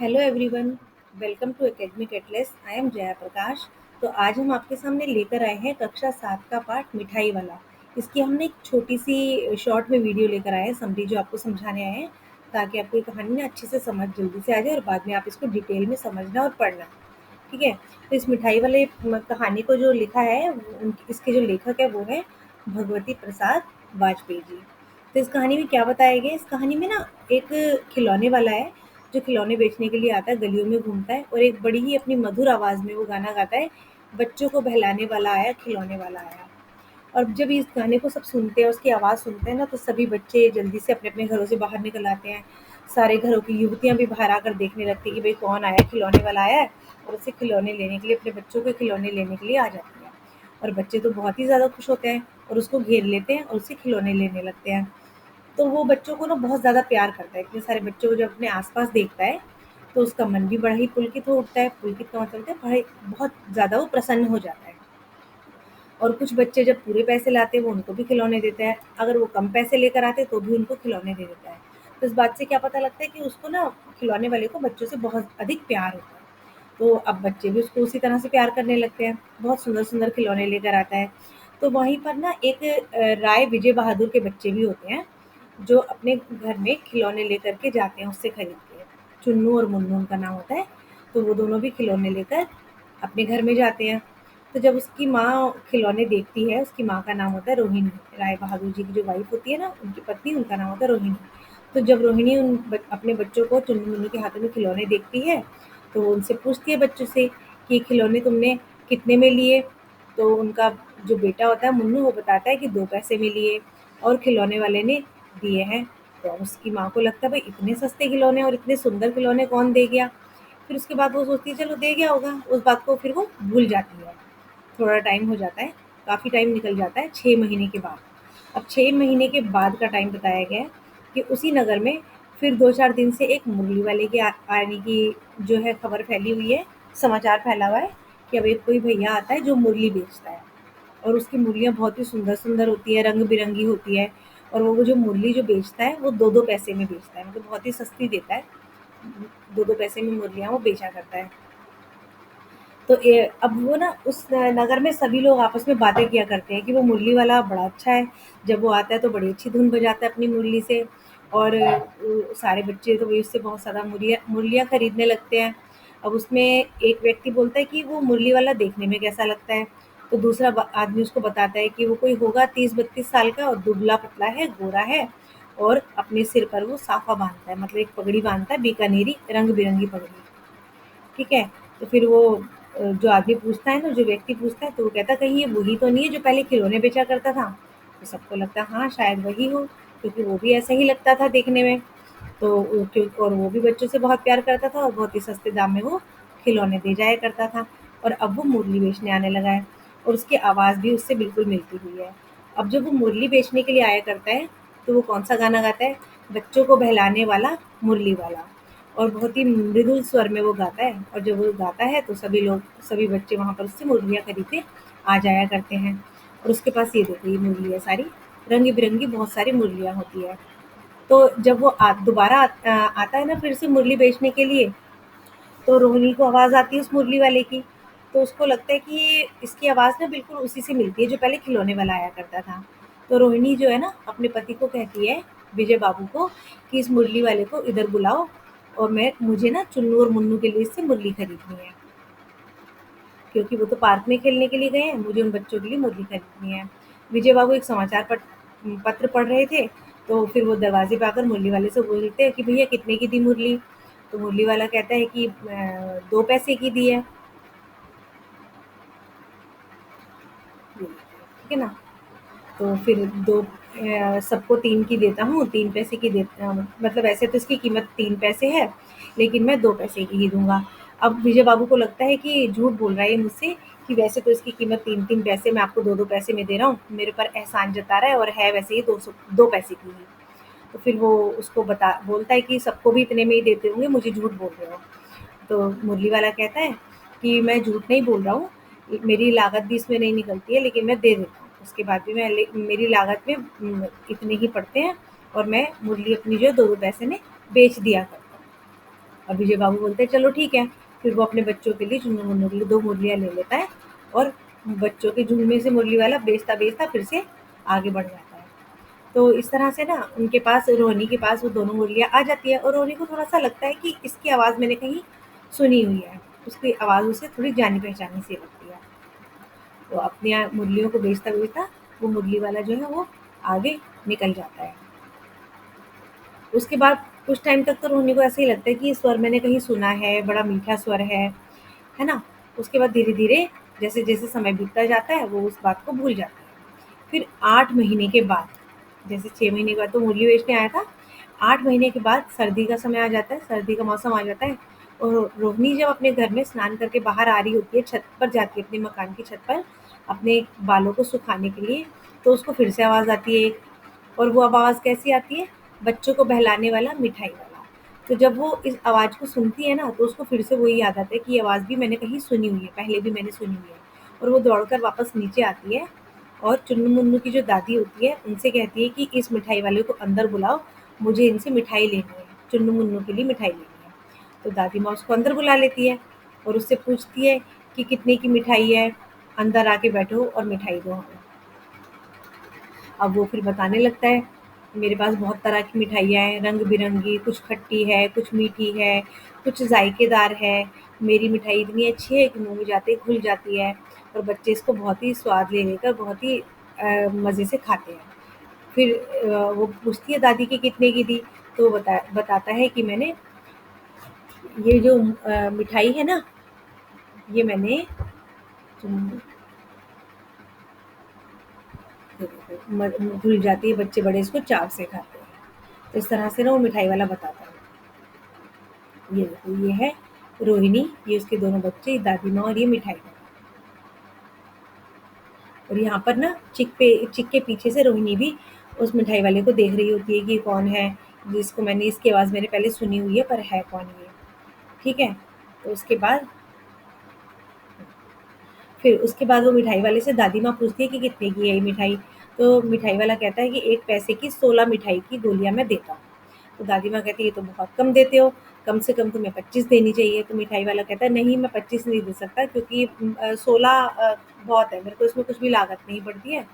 Hello everyone, welcome to Academic Atlas. I am Jaya Prakash. तो आज हम आपके सामने लेकर आए हैं कक्षा 7 का पाठ मिठाई वाला। इसकी हमने एक छोटी सी शॉर्ट में वीडियो लेकर आए हैं, समरी जो आपको समझाने आए हैं, ताकि आपको ये कहानी ना अच्छे से समझ जल्दी से आ जाए और बाद में आप इसको डिटेल में समझना और पढ़ना। ठीक है। तो इस मिठाई वाले कहानी को जो लिखा है इसके जो लेखक है वो है भगवती प्रसाद वाजपेयी जी। तो इस कहानी में क्या बताया गया, इस कहानी में ना एक खिलौने वाला है जो खिलौने बेचने के लिए आता है, गलियों में घूमता है और एक बड़ी ही अपनी मधुर आवाज में वो गाना गाता है, बच्चों को बहलाने वाला आया, खिलौने वाला आया। और जब इस गाने को सब सुनते हैं, उसकी आवाज़ सुनते हैं ना, तो सभी बच्चे जल्दी से अपने-अपने घरों से बाहर निकल आते हैं। सारे घरों की युवतियाँ भी बाहर आकर देखने लगती हैं कि भई कौन आया, खिलौने वाला आया है, और उससे खिलौने लेने के लिए, अपने बच्चों के खिलौने लेने के लिए आ जाती हैं। और बच्चे तो बहुत ही ज़्यादा खुश होते हैं और उसको घेर लेते हैं और उससे खिलौने लेने लगते हैं। तो वो बच्चों को ना बहुत ज़्यादा प्यार करता है। इतने सारे बच्चों को जब अपने आस-पास देखता है, तो उसका मन भी बड़ा ही पुलकित हो उठता है। पुलकित का मतलब होता है बड़े बहुत ज़्यादा वो प्रसन्न हो जाता है। और कुछ बच्चे जब पूरे पैसे लाते हैं, वो उनको भी खिलौने देता है। अगर वो कम पैसे लेकर आते हैं, तो भी उनको खिलौने दे देता है। तो इस बात से क्या पता लगता है कि उसको ना खिलौने वाले को बच्चों से बहुत अधिक प्यार होता है। तो अब बच्चे भी उसको उसी तरह से प्यार करने लगते हैं। बहुत सुंदर-सुंदर खिलौने लेकर आता है। तो वहीं पर ना एक राय विजय बहादुर के बच्चे भी होते हैं, जो अपने घर में खिलौने लेकर के जाते हैं उससे खरीद के। चुन्नू और मुन्नू उनका नाम होता है। तो वो दोनों भी खिलौने लेकर अपने घर में जाते हैं। तो जब उसकी माँ खिलौने देखती है, उसकी माँ का नाम होता है रोहिणी, राय बहादुर जी की जो वाइफ़ होती है ना, उनकी पत्नी, उनका नाम होता है रोहिणी। तो जब रोहिणी अपने बच्चों को, चुन्नू-मुन्नू के हाथों में खिलौने देखती है, तो वो उनसे पूछती है बच्चों से कि खिलौने तुमने कितने में लिए? तो उनका जो बेटा होता है मुन्नू, वो बताता है कि 2 पैसे में लिए और खिलौने वाले ने दिए हैं। तो उसकी माँ को लगता है भाई इतने सस्ते खिलौने और इतने सुंदर खिलौने कौन दे गया? फिर उसके बाद वो सोचती है चलो दे गया होगा, उस बात को फिर वो भूल जाती है। थोड़ा टाइम हो जाता है, काफ़ी टाइम निकल जाता है 6 महीने के बाद। अब 6 महीने के बाद का टाइम बताया गया है कि उसी नगर में फिर 2-4 दिन से एक मुरली वाले के आने की जो है खबर फैली हुई है, समाचार फैला हुआ है कि अब एक कोई भैया आता है जो मुरली बेचता है। और उसकी मुरलियाँ बहुत ही सुंदर-सुंदर होती है, रंग-बिरंगी होती है, और वो जो मुरली जो बेचता है, वो 2-2 पैसे में बेचता है, मतलब बहुत ही सस्ती देता है। 2-2 पैसे में मुरलियाँ वो बेचा करता है। तो अब वो ना उस नगर में सभी लोग आपस में बातें किया करते हैं कि वो मुरली वाला बड़ा अच्छा है। जब वो आता है तो बड़ी अच्छी धुन बजाता है अपनी मुरली से, और सारे बच्चे तो वही उससे बहुत ज़्यादा मुरलियाँ खरीदने लगते हैं। अब उसमें एक व्यक्ति बोलता है कि वो मुरली वाला देखने में कैसा लगता है? तो दूसरा आदमी उसको बताता है कि वो कोई होगा 30-32 साल का और दुबला पतला है, गोरा है, और अपने सिर पर वो साफा बांधता है, मतलब एक पगड़ी बांधता है, बीकानेरी रंग बिरंगी पगड़ी। ठीक है? तो फिर वो जो आदमी पूछता है ना, जो व्यक्ति पूछता है, तो वो कहता है कहीं ये वही तो नहीं है जो पहले खिलौने बेचा करता था? तो सबको लगता है हाँ, शायद वही हो, क्योंकि वो भी ऐसा ही लगता था देखने में। तो और वो भी बच्चों से बहुत प्यार करता था और बहुत ही सस्ते दाम में वो खिलौने दे जाया करता था। और अब वो मुरली बेचने आने लगा है और उसकी आवाज़ भी उससे बिल्कुल मिलती हुई है। अब जब वो मुरली बेचने के लिए आया करता है, तो वो कौन-सा गाना गाता है? बच्चों को बहलाने वाला, मुरली वाला। और बहुत ही मृदुल स्वर में वो गाता है, और जब वो गाता है तो सभी बच्चे वहाँ पर उससे मुरलियाँ खरीदने आ जाया करते हैं। और उसके पास ये देखो, ये मुरलियाँ सारी रंग-बिरंगी बहुत सारी मुरलियाँ होती है। तो जब वो दोबारा आता है ना फिर से मुरली बेचने के लिए, तो रोहिणी को आवाज़ आती है उस मुरली वाले की। तो उसको लगता है कि इसकी आवाज़ ना बिल्कुल उसी से मिलती है जो पहले खिलौने वाला आया करता था। तो रोहिणी जो है ना अपने पति को कहती है, विजय बाबू को, कि इस मुरली वाले को इधर बुलाओ, और मुझे ना चुन्नू और मुन्नू के लिए इससे मुरली खरीदनी है, क्योंकि वो तो पार्क में खेलने के लिए गए हैं, मुझे उन बच्चों के लिए मुरली खरीदनी है। विजय बाबू एक समाचार पत्र पढ़ रहे थे, तो फिर वो दरवाजे पे आकर मुरली वाले से बोलते हैं कि भैया कितने की दी मुरली? तो मुरली वाला कहता है कि 2 पैसे की दी है। ठीक है ना? तो फिर सबको 3 की देता हूँ, 3 पैसे की मतलब ऐसे तो इसकी कीमत 3 पैसे है, लेकिन मैं 2 पैसे की ही दूँगा। अब विजय बाबू को लगता है कि झूठ बोल रहा है ये मुझसे, कि वैसे तो इसकी कीमत 3-3 पैसे, मैं आपको 2-2 पैसे में दे रहा हूँ, मेरे पर एहसान जता रहा है, और है वैसे ये 2 पैसे की ही। तो फिर वो उसको बोलता है कि सबको भी इतने में ही देते होंगे, मुझे झूठ बोल रहे हो। तो मुरली वाला कहता है कि मैं झूठ नहीं बोल रहा हूँ, मेरी लागत भी इसमें नहीं निकलती है, लेकिन मैं दे देता हूँ। उसके बाद भी मेरी लागत में इतने ही पड़ते हैं, और मैं मुरली अपनी जो है 2-2 पैसे में बेच दिया करता हूँ। अब विजय बाबू बोलते हैं चलो ठीक है। फिर वो अपने बच्चों के लिए चुन्नू मुन्नू के लिए 2 मुरलियाँ ले लेता है और बच्चों के झुंड में से मुरली वाला बेचता-बेचता फिर से आगे बढ़ जाता है। तो इस तरह से ना उनके पास रोहिणी के पास वो दोनों मुरलियाँ आ जाती है और रोहिणी को थोड़ा-सा लगता है कि इसकी आवाज़ मैंने कहीं सुनी हुई है। उसकी आवाज़ उसे थोड़ी जानी-पहचानी सी लगती है। तो अपनी मुरलियों को बेचता-बेचता वो मुरली वाला जो है वो आगे निकल जाता है। उसके बाद कुछ टाइम तक तो रोहिणी को ऐसे ही लगता है कि ये स्वर मैंने कहीं सुना है, बड़ा मीठा स्वर है ना? उसके बाद धीरे-धीरे जैसे-जैसे समय बीतता जाता है, वो उस बात को भूल जाती है। फिर 8 महीने के बाद, जैसे 6 महीने के बाद तो मुरली बेचने आया था, 8 महीने के बाद सर्दी का समय आ जाता है, सर्दी का मौसम आ जाता है और रोहिणी जब अपने घर में स्नान करके बाहर आ रही होती है, छत पर जाती है अपने मकान की छत पर, अपने बालों को सुखाने के लिए, तो उसको फिर से आवाज़ आती है एक। और वो अब आवाज़ कैसी आती है? बच्चों को बहलाने वाला, मिठाई वाला। तो जब वो इस आवाज़ को सुनती है ना, तो उसको फिर से वही याद आता है कि ये आवाज़ भी मैंने कहीं सुनी हुई है, पहले भी मैंने सुनी हुई है। और वो दौड़कर वापस नीचे आती है और चुन्नू-मुन्नू की जो दादी होती है, उनसे कहती है कि इस मिठाई वाले को अंदर बुलाओ, मुझे इनसे मिठाई लेनी है, चुन्नू-मुन्नू के लिए मिठाई लेनी है। तो दादी माँ उसको अंदर बुला लेती है और उससे पूछती है कि कितने की मिठाई है? अंदर आके बैठो और मिठाई दो हमें। अब वो फिर बताने लगता है, मेरे पास बहुत तरह की मिठाइयाँ हैं, रंग-बिरंगी, कुछ खट्टी है, कुछ मीठी है, कुछ जायकेदार है। मेरी मिठाई इतनी अच्छी है कि मुँह में जाते ही घुल जाती है और बच्चे इसको बहुत ही स्वाद ले लेकर बहुत ही मज़े से खाते हैं। फिर वो पूछती है दादी कि कितने की दी? तो वो बताता है कि मैंने ये जो मिठाई है ना, ये मैंने तुम घुल जाती है, बच्चे बड़े इसको चाव से खाते हैं। तो इस तरह से ना वो मिठाई वाला बताता है। ये देखो ये है रोहिणी, ये उसके दोनों बच्चे, दादी माँ और ये मिठाई वाला। और यहाँ पर ना चिक के पीछे से रोहिणी भी उस मिठाई वाले को देख रही होती है कि ये कौन है, जिसको मैंने इसकी आवाज़ मैंने पहले सुनी हुई है, पर है कौन ये? ठीक है? तो उसके बाद वो मिठाई वाले से दादी माँ पूछती है कि कितने की है ये मिठाई? तो मिठाई वाला कहता है कि 1 पैसे की 16 मिठाई की गोलियाँ मैं देता हूँ। तो दादी माँ कहती है ये तो बहुत कम देते हो, कम से कम तुम्हें 25 देनी चाहिए। तो मिठाई वाला कहता है नहीं, मैं 25 नहीं दे सकता क्योंकि 16 बहुत है, मेरे को इसमें कुछ भी लागत नहीं पड़ती है।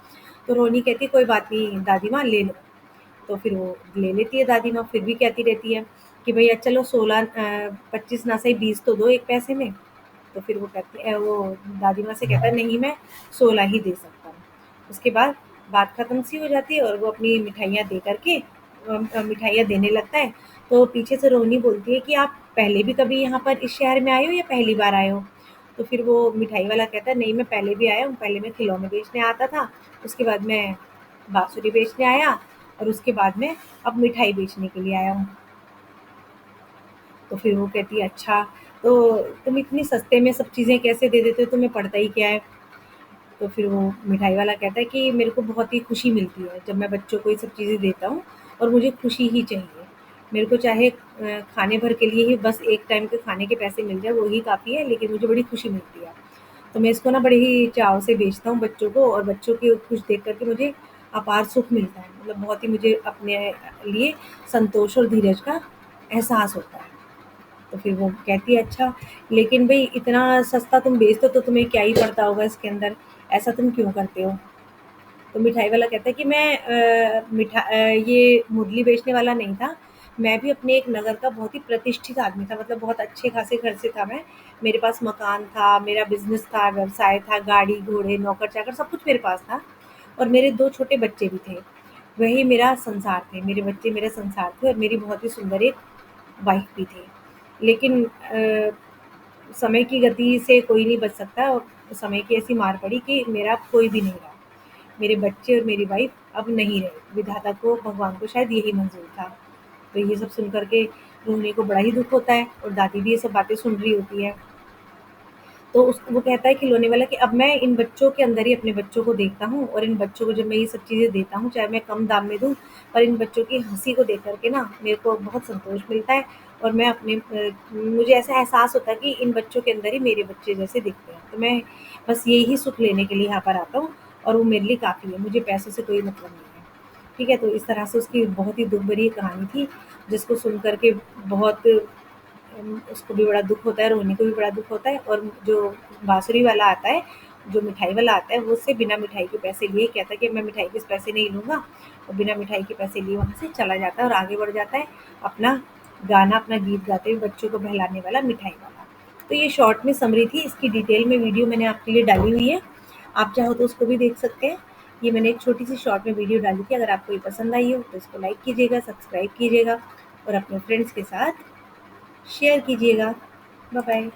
तो रोनी कहती है कोई बात नहीं दादी माँ, ले लो। तो फिर वो ले लेती है दादी माँ, फिर भी कहती रहती है कि भैया चलो 16 25 ना सही 20 तो दो 1 पैसे में। तो फिर वो कहती है, वो दादी माँ से कहता है नहीं, मैं 16 ही दे सकता हूँ। उसके बाद बात ख़त्म सी हो जाती है और वो अपनी मिठाइयाँ दे कर के मिठाइयाँ देने लगता है। तो पीछे से रोहिनी बोलती है कि आप पहले भी कभी यहाँ पर इस शहर में आए हो या पहली बार आए हो? तो फिर वो मिठाई वाला कहता है नहीं, मैं पहले भी आया हूँ, पहले मैं खिलौने बेचने आता था, उसके बाद मैं बाँसुरी बेचने आया और उसके बाद में अब मिठाई बेचने के लिए आया हूँ। तो फिर वो कहती है अच्छा, तो तुम इतनी सस्ते में सब चीज़ें कैसे दे देते हो, तुम्हें पड़ता ही क्या है? तो फिर वो मिठाई वाला कहता है कि मेरे को बहुत ही खुशी मिलती है जब मैं बच्चों को ये सब चीज़ें देता हूँ और मुझे खुशी ही चाहिए। मेरे को चाहे खाने भर के लिए ही बस एक टाइम के खाने के पैसे मिल जाए वो ही काफ़ी है, लेकिन मुझे बड़ी खुशी मिलती है। तो मैं इसको ना बड़े ही चाव से बेचता हूँ बच्चों को और बच्चों की खुश देख कर के मुझे अपार सुख मिलता है। मतलब बहुत ही मुझे अपने लिए संतोष और धीरज का एहसास होता है। तो फिर वो कहती है अच्छा, लेकिन भई इतना सस्ता तुम बेचते हो तो तुम्हें क्या ही पड़ता होगा इसके अंदर, ऐसा तुम क्यों करते हो? तो मिठाई वाला कहता है कि मैं ये मुरली बेचने वाला नहीं था, मैं भी अपने एक नगर का बहुत ही प्रतिष्ठित आदमी था, मतलब बहुत अच्छे खासे घर से था मैं। मेरे पास मकान था, मेरा बिज़नेस था, व्यवसाय था, गाड़ी, घोड़े, नौकर-चाकर सब कुछ मेरे पास था और मेरे 2 छोटे बच्चे भी थे। वही मेरा संसार थे, मेरे बच्चे मेरा संसार थे और मेरी बहुत ही सुंदर एक वाइफ़ भी थी। लेकिन समय की गति से कोई नहीं बच सकता और समय की ऐसी मार पड़ी कि मेरा अब कोई भी नहीं रहा। मेरे बच्चे और मेरी वाइफ़ अब नहीं रहे। विधाता को, भगवान को शायद यही मंज़ूर था। तो ये सब सुन कर के रोहिणी को बड़ा ही दुःख होता है और दादी भी ये सब बातें सुन रही होती है। तो उस वो कहता है खिलौने वाला कि अब मैं इन बच्चों के अंदर ही अपने बच्चों को देखता हूँ और इन बच्चों को जब मैं ये सब चीज़ें देता हूँ, चाहे मैं कम दाम में दूँ, पर इन बच्चों की हँसी को देख कर के ना मेरे को बहुत संतोष मिलता है और मैं मुझे ऐसा एहसास होता है कि इन बच्चों के अंदर ही मेरे बच्चे जैसे दिखते हैं। तो मैं बस यही सुख लेने के लिए यहाँ पर आता हूँ और वो मेरे लिए काफ़ी है, मुझे पैसों से कोई मतलब नहीं है। ठीक है? तो इस तरह से उसकी बहुत ही दुःख भरी कहानी थी, जिसको सुन कर के बहुत उसको भी बड़ा दुःख होता है, रोहिणी को भी बड़ा दुःख होता है। और जो बाँसुरी वाला आता है, जो मिठाई वाला आता है, वो उससे बिना मिठाई के पैसे लिए कहता है कि मैं मिठाई के पैसे नहीं लूँगा, और बिना मिठाई के पैसे लिए वहाँ से चला जाता है और आगे बढ़ जाता है अपना गाना, अपना गीत गाते हुए बच्चों को बहलाने वाला मिठाई वाला। तो ये शॉर्ट में समरी थी, इसकी डिटेल में वीडियो मैंने आपके लिए डाली हुई है, आप चाहो तो उसको भी देख सकते हैं। ये मैंने एक छोटी सी शॉर्ट में वीडियो डाली थी, अगर आपको ये पसंद आई हो तो इसको लाइक कीजिएगा, सब्सक्राइब कीजिएगा और अपने फ्रेंड्स के साथ शेयर कीजिएगा। Bye bye.